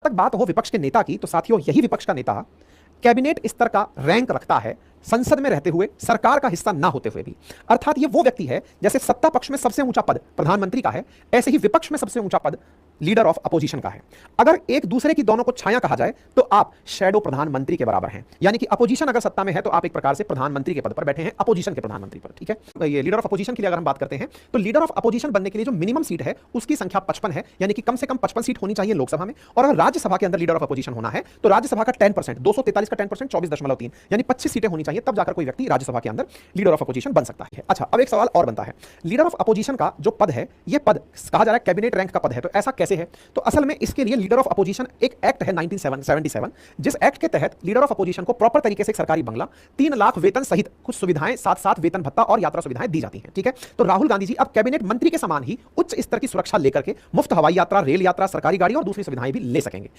तक बात हो विपक्ष के नेता की, तो साथियों यही विपक्ष का नेता कैबिनेट स्तर का रैंक रखता है, संसद में रहते हुए, सरकार का हिस्सा ना होते हुए भी। अर्थात ये वो व्यक्ति है, जैसे सत्ता पक्ष में सबसे ऊंचा पद प्रधानमंत्री का है, ऐसे ही विपक्ष में सबसे ऊंचा पद लीडर ऑफ अपोजिशन का है। अगर एक दूसरे की दोनों को छाया कहा जाए तो आप शैडो प्रधानमंत्री के बराबर हैं। यानी कि अपोजिशन अगर सत्ता में है तो आप एक प्रकार से प्रधानमंत्री के पद पर बैठे हैं, अपोजिशन के प्रधानमंत्री पर। ठीक है, ये लीडर ऑफ अपोजिशन के लिए अगर हम बात करते हैं तो लीडर ऑफ अपोजिशन बनने के लिए जो मिनिमम सीट है उसकी संख्या 55 है, यानी कि कम से कम 55 सीट होनी चाहिए लोकसभा में। और अगर राज्यसभा के अंदर लीडर ऑफ अपोजिशन होना है तो राज्यसभा का 10%, 243 का 10% 24.3, यानी 25 सीटें होनी चाहिए, तब जाकर कोई व्यक्ति राज्यसभा के अंदर लीडर ऑफ अपोजिशन बन सकता है। अच्छा, अब एक सवाल और बनता है, लीडर ऑफ अपोजिशन का जो पद है, यह पद कहा जा रहा है कैबिनेट रैंक का पद है, तो ऐसा कैसे है? तो असल में इसके लिए लीडर ऑफ अपोजिशन एक एक्ट है 1977, जिस एक्ट के तहत लीडर ऑफ अपोजिशन को प्रॉपर तरीके से एक सरकारी बंगला, 3 लाख वेतन सहित कुछ सुविधाएं, साथ साथ वेतन भत्ता और यात्रा सुविधाएं दी जाती हैं। ठीक है, तो राहुल गांधी जी अब कैबिनेट मंत्री के समान ही उच्च स्तर की सुरक्षा लेकर के मुफ्त हवाई यात्रा, रेल यात्रा, सरकारी गाड़ी और दूसरी सुविधाएं भी ले सकेंगे।